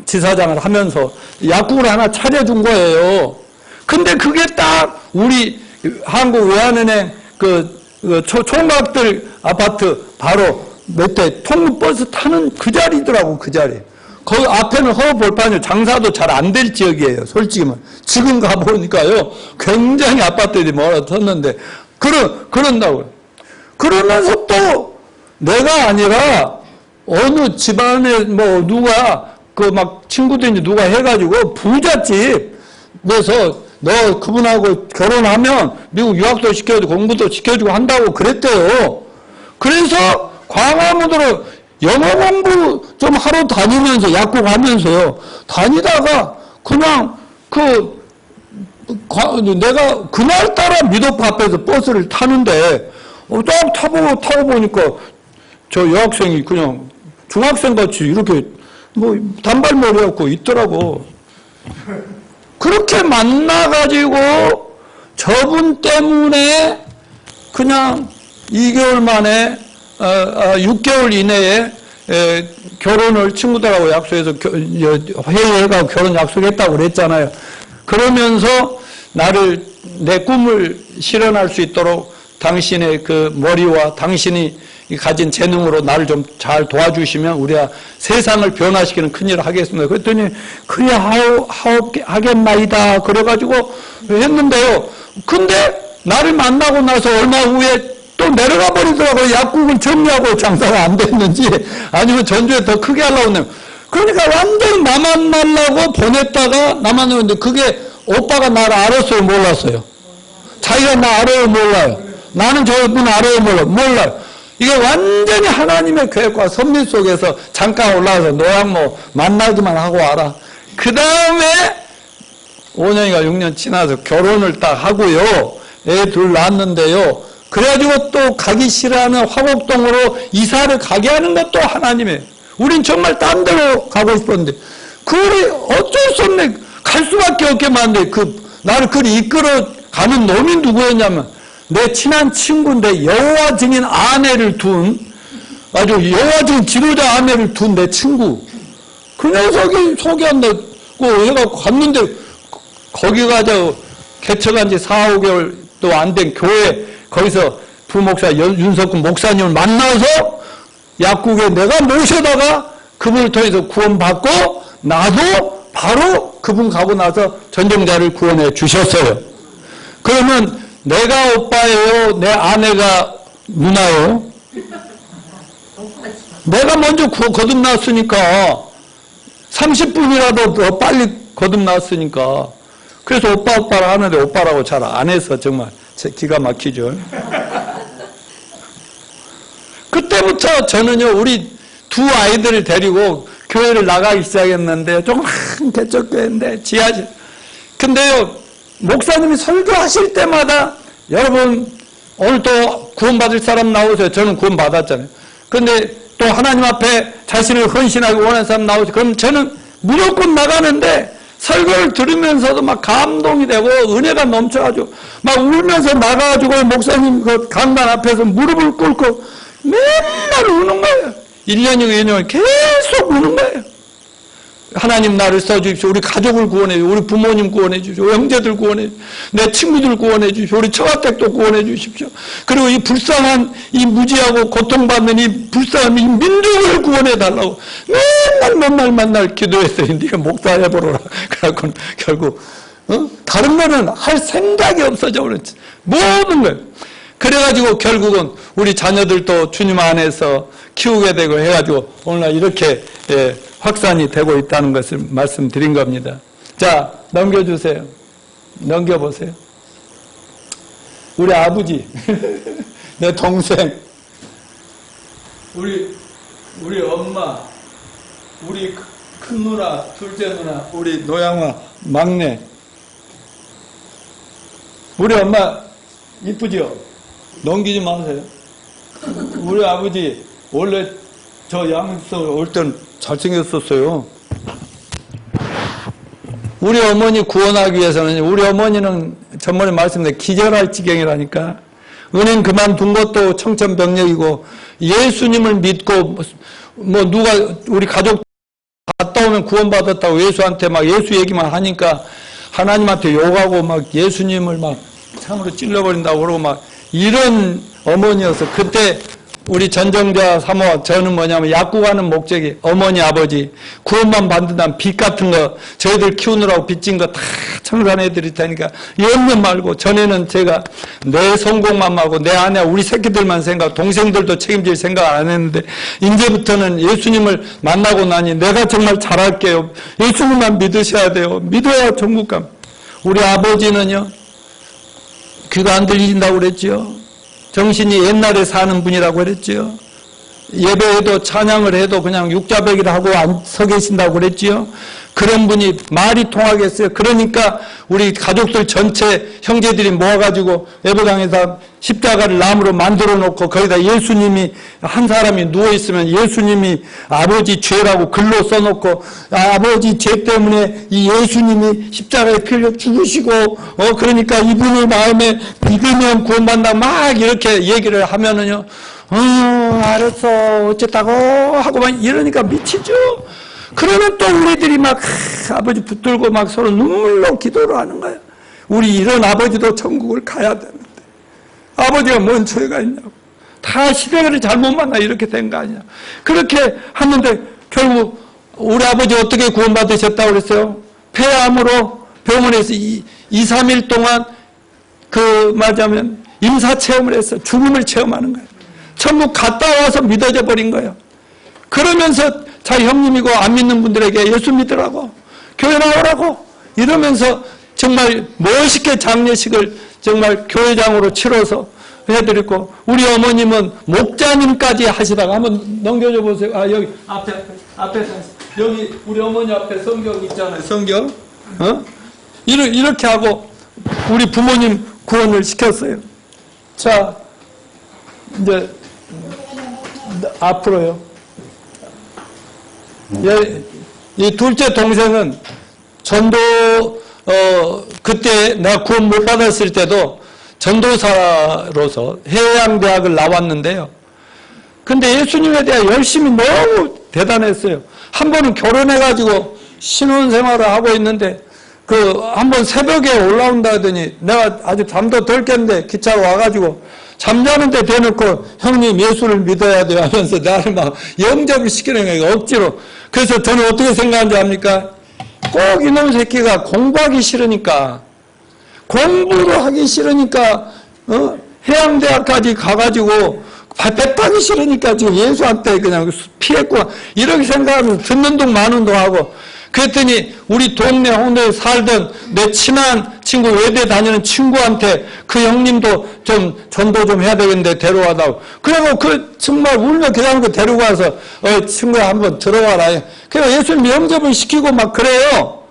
Speaker 1: 지사장을 하면서 약국을 하나 차려준 거예요. 근데 그게 딱 우리 한국외환은행 총각들 아파트 바로 몇 대 통근버스 타는 그 자리더라고, 그 자리. 거기 앞에는 허허벌판이에요. 장사도 잘 안 될 지역이에요, 솔직히만. 지금 가보니까요, 굉장히 아파트들이 몰아섰는데, 그런다고요. 그러면서 또 내가 아니라 어느 집안에 누가 막 친구들이 누가 해가지고 부잣집에서 너 그분하고 결혼하면 미국 유학도 시켜주고 공부도 시켜주고 한다고 그랬대요. 그래서 광화문으로 영어 공부 좀 하러 다니면서 약국 하면서요. 다니다가 그냥 내가 그날따라 미도파 앞에서 버스를 타는데 딱 타고 보니까 저 여학생이 그냥 중학생같이 이렇게 단발머리하고 있더라고. 그렇게 만나가지고 저분 때문에 그냥 2개월 만에 6개월 이내에 결혼을 친구들하고 약속해서 회의해가지고 결혼 약속했다고 그랬잖아요. 그러면서 내 꿈을 실현할 수 있도록 당신의 그 머리와 당신이 가진 재능으로 나를 좀 잘 도와주시면 우리가 세상을 변화시키는 큰일을 하겠습니다. 그랬더니 그래 하겠나이다 그래가지고 했는데요. 근데 나를 만나고 나서 얼마 후에 또 내려가 버리더라고요. 약국을 정리하고 장사가 안 됐는지 아니면 전주에 더 크게 하려고 했는데 그러니까 완전히 나만 만나고 보냈다가 나만 했는데 그게 오빠가 나를 알았어요, 몰랐어요? 자기가 나 알아요, 몰라요? 나는 저분 알아요, 몰라요? 이게 완전히 하나님의 계획과 섭리 속에서 잠깐 올라와서 너랑 만나기만 하고 와라. 그 다음에 5년인가 6년 지나서 결혼을 딱 하고요. 애 둘 낳았는데요. 그래가지고 또 가기 싫어하는 화곡동으로 이사를 가게 하는 것도 하나님이에요. 우린 정말 딴 데로 가고 싶었는데 그걸 어쩔 수 없네. 갈 수밖에 없게 만든 나를 그리 이끌어 가는 놈이 누구였냐면 내 친한 친구인데 여호와 증인 아내를 둔 아주 여호와 증인 지도자 아내를 둔 내 친구. 그 녀석이 소개한다고 얘가 갔는데 거기 가서 개척한 지 4, 5개월도 안 된 교회 거기서 부목사 윤석근 목사님을 만나서 약국에 내가 모셔다가 그분을 통해서 구원받고 나도 바로 그분 가고 나서 전정자를 구원해 주셨어요. 그러면 내가 오빠예요? 내 아내가 누나예요? 내가 먼저 거듭났으니까 30분이라도 더 빨리 거듭났으니까 그래서 오빠를 하는데 오빠라고 잘 안 해서 정말 기가 막히죠. 그때부터 저는요 우리 두 아이들을 데리고 교회를 나가기 시작했는데 조그만 개척교회인데 지하실. 근데요 목사님이 설교하실 때마다 여러분 오늘 또 구원받을 사람 나오세요. 저는 구원받았잖아요. 근데 또 하나님 앞에 자신을 헌신하기 원하는 사람 나오세요. 그럼 저는 무조건 나가는데 설교를 들으면서도 막 감동이 되고 은혜가 넘쳐가지고 막 울면서 나가가지고 목사님 그 강단 앞에서 무릎을 꿇고 맨날 우는 거예요. 1년이고 2년을 계속 우는 거예요. 하나님 나를 써주십시오. 우리 가족을 구원해 주십시오. 우리 부모님 구원해 주십시오. 형제들 구원해 주십시오. 내 친구들 구원해 주십시오. 우리 처가댁도 구원해 주십시오. 그리고 이 불쌍한 이 무지하고 고통받는 이 불쌍한 이 민족을 구원해 달라고 맨날 기도했어요. 네가 목사해보라. 그래갖고는 결국 다른 거는 할 생각이 없어져 버렸지. 모든 걸. 그래가지고 결국은 우리 자녀들도 주님 안에서 키우게 되고 해가지고 오늘날 이렇게 확산이 되고 있다는 것을 말씀드린 겁니다. 자, 넘겨주세요. 넘겨보세요. 우리 아버지, 내 동생, 우리 엄마, 우리 큰 누나, 둘째 누나, 우리 노양화, 막내. 우리 엄마 이쁘죠? 넘기지 마세요. 우리 아버지 원래 저 양에서 올 땐 잘생겼었어요. 우리 어머니 구원하기 위해서는 우리 어머니는 전번에 말씀드린 기절할 지경이라니까. 은행 그만둔 것도 청천벽력이고 예수님을 믿고 뭐 누가 우리 가족 갔다 오면 구원받았다고 예수한테 막 예수 얘기만 하니까 하나님한테 욕하고 막 예수님을 막 창으로 찔러버린다고 그러고 막 이런 어머니여서 그때 우리 전정자 사모 저는 뭐냐면 약국하는 목적이 어머니 아버지 구원만 받는다면 빚 같은 거 저희들 키우느라고 빚진 거 다 청산해 드릴 테니까 염려 말고 전에는 제가 내 성공만 하고 내 아내 우리 새끼들만 생각 동생들도 책임질 생각 안 했는데 이제부터는 예수님을 만나고 나니 내가 정말 잘할게요. 예수님만 믿으셔야 돼요. 믿어야 천국 갑니다. 우리 아버지는요 귀가 안 들린다고 그랬죠. 정신이 옛날에 사는 분이라고 그랬죠. 예배에도 찬양을 해도 그냥 육자배기를 하고 안 서 계신다고 그랬지요. 그런 분이 말이 통하겠어요. 그러니까 우리 가족들 전체 형제들이 모아가지고 예배당에다 십자가를 나무로 만들어 놓고 거기다 예수님이 한 사람이 누워있으면 예수님이 아버지 죄라고 글로 써놓고 아버지 죄 때문에 이 예수님이 십자가에 피 흘려 죽으시고 그러니까 이분을 마음에 믿으면 구원받는다 막 이렇게 얘기를 하면은요 알았어 어쨌다고 하고 막 이러니까 미치죠. 그러면 또 우리들이 막 아버지 붙들고 막 서로 눈물로 기도를 하는 거예요. 우리 이런 아버지도 천국을 가야 되는데 아버지가 뭔 죄가 있냐고 다 시대를 잘못 만나 이렇게 된 거 아니야. 그렇게 하는데 결국 우리 아버지 어떻게 구원받으셨다고 그랬어요? 폐암으로 병원에서 2, 3일 동안 말하자면 임사체험을 했어요. 죽음을 체험하는 거예요. 천국 갔다 와서 믿어져 버린 거예요. 그러면서 자 형님이고 안 믿는 분들에게 예수 믿으라고 교회 나오라고 이러면서 정말 멋있게 장례식을 정말 교회장으로 치러서 해드리고 우리 어머님은 목자님까지 하시다가 한번 넘겨줘 보세요. 여기 앞에 여기 우리 어머니 앞에 성경 있잖아요. 성경 이렇게 하고 우리 부모님 구원을 시켰어요. 자 이제 앞으로요. 이 둘째 동생은 전도 그때 내가 구원 못 받았을 때도 전도사로서 해양대학을 나왔는데요. 근데 예수님에 대한 열심이 너무 대단했어요. 한 번은 결혼해가지고 신혼생활을 하고 있는데 한 번 새벽에 올라온다 하더니 내가 아주 잠도 덜 깼는데 기차로 와가지고 잠자는데 대놓고 형님 예수를 믿어야 돼요 하면서 나를 막 영접을 시키는 거예요. 억지로. 그래서 저는 어떻게 생각하는지 압니까? 꼭 이놈 새끼가 공부하기 싫으니까 공부를 하기 싫으니까 해양대학까지 가가지고 배 타기 싫으니까 지금 예수한테 그냥 피했구나 이렇게 생각하면서 듣는 동 마는 동 하고 그랬더니 우리 동네 홍대에 살던 내 친한 친구 외대 다니는 친구한테 그 형님도 좀 전도 좀 해야 되겠는데 데려와다고 그리고 정말 울며 그냥 데리고 와서 친구야 한번 들어와라 그래서 예수님 영접을 시키고 막 그래요.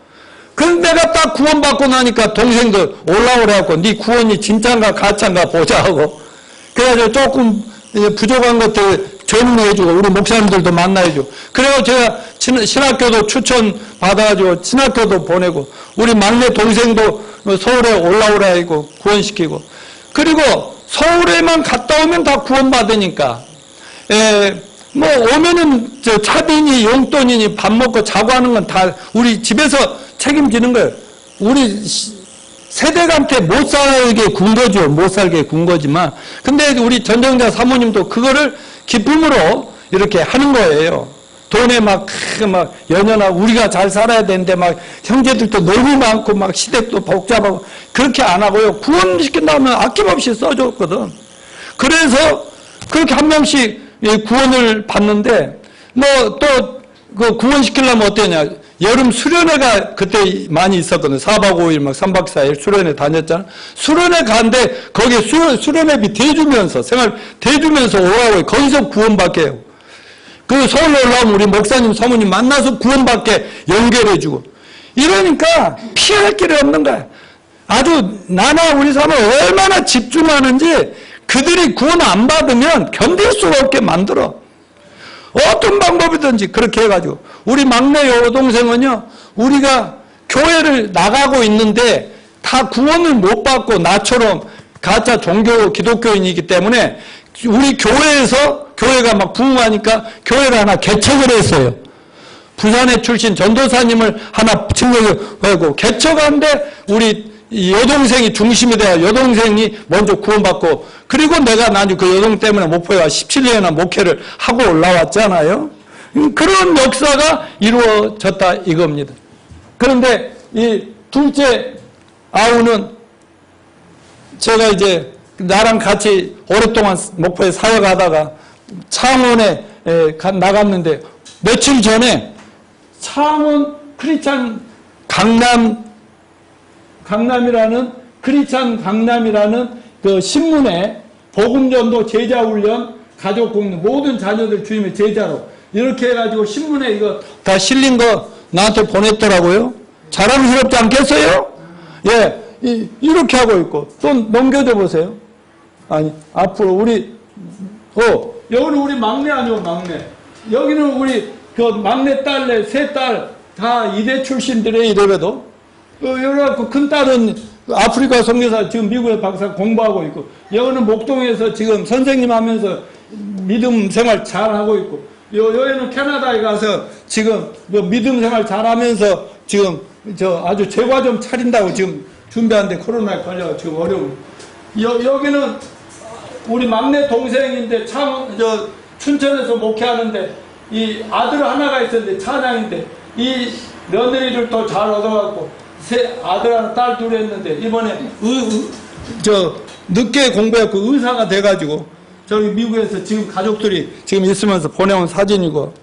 Speaker 1: 그런데 내가 딱 구원받고 나니까 동생들 올라오래갖고 네 구원이 진짜인가 가짜인가 보자고 그래가지고 조금 부족한 것들 조용해주고 우리 목사님들도 만나야죠. 그래서 제가 신학교도 추천 받아가지고 신학교도 보내고 우리 막내 동생도 서울에 올라오라 하고 구원시키고 그리고 서울에만 갔다 오면 다 구원받으니까 뭐 오면은 차비니 용돈이니 밥 먹고 자고 하는 건 다 우리 집에서 책임지는 거예요. 우리 세대한테 못 살게 군 거죠. 못 살게 군 거지만 근데 우리 전정자 사모님도 그거를 기쁨으로 이렇게 하는 거예요. 돈에 막 연연하고 우리가 잘 살아야 되는데 막 형제들도 너무 많고 막 시댁도 복잡하고 그렇게 안 하고요. 구원시킨다면 아낌없이 써줬거든. 그래서 그렇게 한 명씩 구원을 받는데 뭐 또 그 구원시키려면 어떠냐. 여름 수련회가 그때 많이 있었거든요. 4박 5일 막 3박 4일 수련회 다녔잖아. 수련회 가는데 거기에 수련회비 대주면서 생활 대주면서 오라고 거기서 구원받게 해요. 그 서울로 올라오면 우리 목사님 사모님 만나서 구원받게 연결해주고 이러니까 피할 길이 없는 거야. 아주 나나 우리 사모 얼마나 집중하는지 그들이 구원 안 받으면 견딜 수가 없게 만들어. 어떤 방법이든지 그렇게 해가지고 우리 막내 여동생은요 우리가 교회를 나가고 있는데 다 구원을 못 받고 나처럼 가짜 종교 기독교인이기 때문에 우리 교회가 막 부흥하니까 교회를 하나 개척을 했어요. 부산에 출신 전도사님을 하나 증거하고 개척하는데 우리 여동생이 중심이 돼야 여동생이 먼저 구원받고 그리고 내가 나중에 그 여동 때문에 목포에 와 17년이나 목회를 하고 올라왔잖아요. 그런 역사가 이루어졌다 이겁니다. 그런데 이 둘째 아우는 제가 이제 나랑 같이 오랫동안 목포에 사역하다가 창원에 나갔는데 며칠 전에 창원 크리스찬 강남이라는 크리스찬 강남이라는 그 신문에 복음전도 제자훈련 가족공동 모든 자녀들 주임의 제자로 이렇게 해가지고 신문에 이거 다 실린 거 나한테 보냈더라고요. 자랑스럽지 않겠어요? 예, 이렇게 하고 있고 또 넘겨줘 보세요. 아니 앞으로 우리 여기는 우리 막내 아니고 막내. 여기는 우리 그 막내 딸내 세 딸 다 이대 출신들의 이래봬도 여기 큰 딸은 아프리카 선교사 지금 미국에 박사 공부하고 있고 여기는 목동에서 지금 선생님 하면서 믿음 생활 잘하고 있고 여기는 캐나다에 가서 지금 믿음 생활 잘하면서 지금 아주 제과점 차린다고 지금 준비하는데 코로나에 걸려 지금 어려워. 여기는 우리 막내 동생인데 춘천에서 목회하는데 이 아들 하나가 있었는데 찬양인데 이 며느리를 또 잘 얻어갖고 아들 하나 딸 둘 했는데 이번에 늦게 공부해갖고 의사가 돼가지고 저기 미국에서 지금 가족들이 지금 있으면서 보내온 사진이고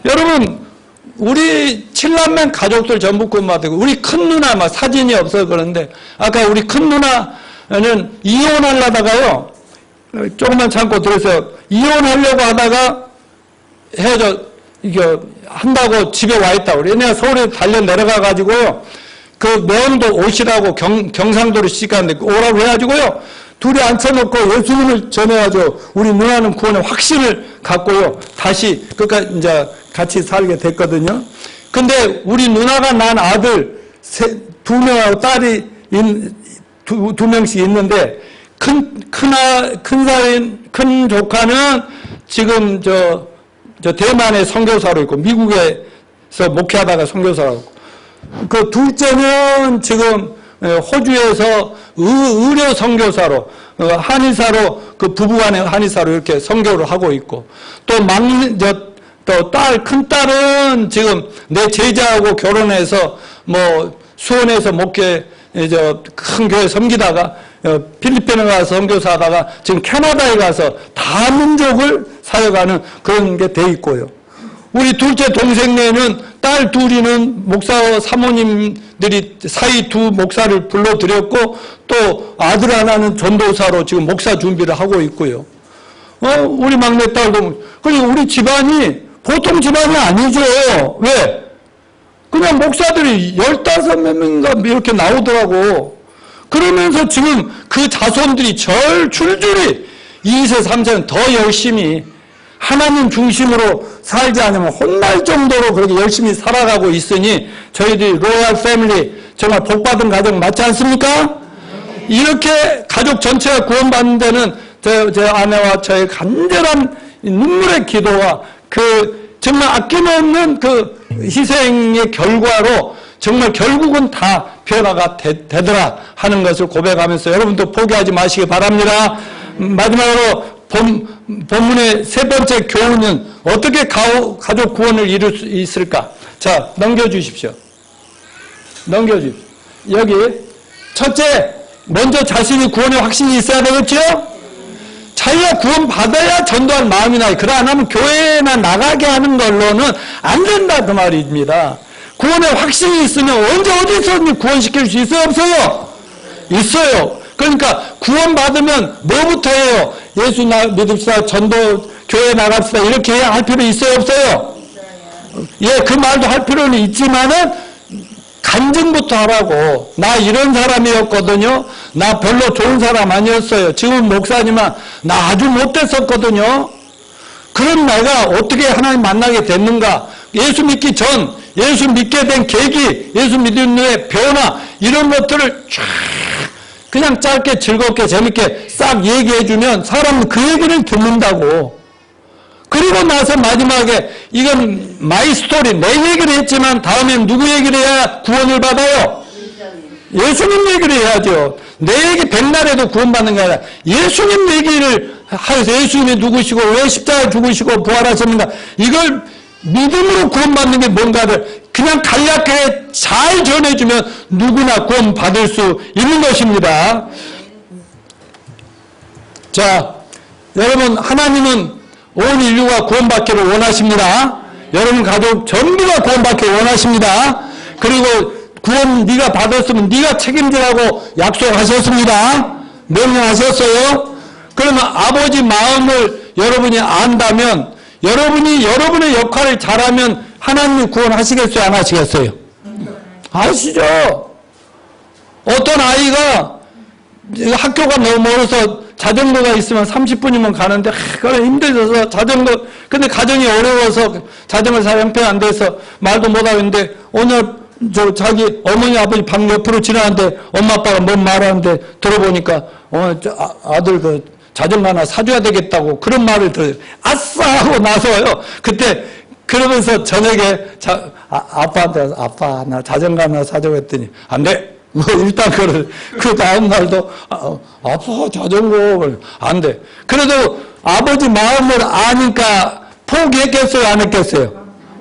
Speaker 1: 여러분 우리 7남매 가족들 전부 구원받고 우리 큰 누나 막 사진이 없어서 그런데 아까 우리 큰 누나는 이혼하려다가요 조금만 참고 들으세요. 이혼하려고 하다가 이거 한다고 집에 와 있다고. 얘네가 서울에 달려 내려가가지고요. 그 매형도 오시라고 경상도로 시집가는데 오라고 해가지고요. 둘이 앉혀놓고 예수님을 전해야죠. 우리 누나는 구원의 확신을 갖고요. 다시 끝까지 이제 같이 살게 됐거든요. 근데 우리 누나가 난 아들 두 명하고 딸이 두 명씩 있는데 큰 조카는 지금 저 대만에 선교사로 있고 미국에서 목회하다가 선교사로 있고 그 둘째는 지금 호주에서 의료 선교사로 한의사로 그 부부간의 한의사로 이렇게 선교를 하고 있고 또 큰 딸은 지금 내 제자하고 결혼해서 뭐 수원에서 목회 큰 교회 섬기다가 필리핀에 가서 선교사하다가 지금 캐나다에 가서 다민족을 사역하는 그런 게 돼 있고요. 우리 둘째 동생네는 딸 둘이는 목사 사모님들이 사이 두 목사를 불러드렸고 또 아들 하나는 전도사로 지금 목사 준비를 하고 있고요. 우리 막내 딸도 그리고 우리 집안이 보통 집안이 아니죠. 왜? 그냥 목사들이 15몇 명인가 이렇게 나오더라고. 그러면서 지금 그 자손들이 줄줄이 2세, 3세는 더 열심히 하나님 중심으로 살지 않으면 혼날 정도로 그렇게 열심히 살아가고 있으니 저희들이 로얄 패밀리 정말 복받은 가정 맞지 않습니까? 이렇게 가족 전체가 구원받는 데는 제 아내와 저의 간절한 눈물의 기도와 그 정말 아낌없는 그 희생의 결과로 정말 결국은 다 변화가 되더라 하는 것을 고백하면서 여러분도 포기하지 마시기 바랍니다. 마지막으로 본문의 세 번째 교훈은 어떻게 가족 구원을 이룰 수 있을까? 자, 넘겨주십시오. 여기 첫째, 먼저 자신이 구원의 확신이 있어야 되겠죠? 자기가 구원받아야 전도할 마음이 나요. 그러나 안 하면 교회나 나가게 하는 걸로는 안 된다 그 말입니다. 구원의 확신이 있으면 언제 어디서든지 구원시킬 수 있어요? 없어요? 있어요. 그러니까 구원받으면 뭐부터 해요? 예수 믿읍시다, 전도, 교회 나갑시다 이렇게 해야 할 필요 있어요? 없어요? 예, 그 말도 할 필요는 있지만은 간증부터 하라고. 나 이런 사람이었거든요. 나 별로 좋은 사람 아니었어요. 지금 목사지만 나 아주 못됐었거든요. 그런 내가 어떻게 하나님 만나게 됐는가? 예수 믿기 전, 예수 믿게 된 계기, 예수 믿는 후의 변화 이런 것들을 쫙 그냥 짧게 즐겁게 재밌게 싹 얘기해주면 사람은 그 얘기를 듣는다고. 그리고 나서 마지막에 이건 마이 스토리, 내 얘기를 했지만 다음엔 누구 얘기를 해야 구원을 받아요? 예수님 얘기를 해야죠. 내 얘기 백날에도 구원받는 게 아니라 예수님 얘기를 하여서 예수님이 누구시고 왜 십자가에 죽으시고 부활하셨는가 이걸 믿음으로 구원받는 게 뭔가를 그냥 간략하게 잘 전해주면 누구나 구원받을 수 있는 것입니다. 자, 여러분 하나님은 온 인류가 구원받기를 원하십니다. 여러분 가족 전부가 구원받기를 원하십니다. 그리고 구원 네가 받았으면 네가 책임지라고 약속하셨습니다. 명령하셨어요. 그러면 아버지 마음을 여러분이 안다면 여러분이 여러분의 역할을 잘하면 하나님이 구원하시겠어요? 안 하시겠어요? 아시죠? 어떤 아이가 학교가 너무 멀어서 자전거가 있으면 30분이면 가는데 그래 힘들어서 자전거 근데 가정이 어려워서 자전거 살 형편 안 돼서 말도 못하겠는데 오늘 자기 어머니 아버지 방 옆으로 지나는데 엄마 아빠가 뭔 말하는데 들어보니까 아들 그 자전거 하나 사줘야 되겠다고 그런 말을 들어요. 아싸 하고 나서요. 그때 그러면서 저녁에 아빠한테 아빠 나 자전거 하나 사줘고 했더니 안 돼. 뭐 일단 그 다음 날도 아빠 자전거 안 돼. 그래도 아버지 마음을 아니까 포기했겠어요? 안 했겠어요?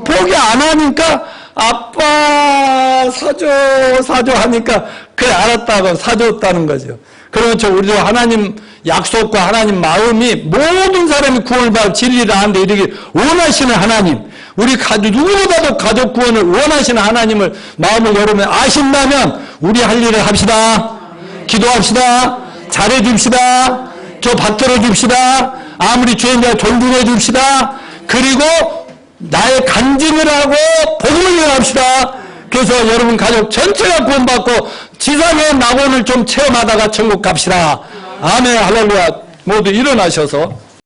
Speaker 1: 포기 안 하니까 아빠 사줘 하니까 그래 알았다고 사줬다는 거죠. 그렇죠. 우리도 하나님 약속과 하나님 마음이 모든 사람이 구원을 받아 진리를 아는데 이르기 원하시는 하나님, 우리 누구보다도 가족 구원을 원하시는 하나님을 마음을 여러분 아신다면 우리 할 일을 합시다. 기도합시다. 잘해줍시다. 저 받들어 줍시다. 아무리 죄인자 존중해 줍시다. 그리고 나의 간증을 하고 복음을 전합시다. 그래서 여러분 가족 전체가 구원받고 지상의 낙원을 좀 체험하다가 천국 갑시다. 아멘 할렐루야 모두 일어나셔서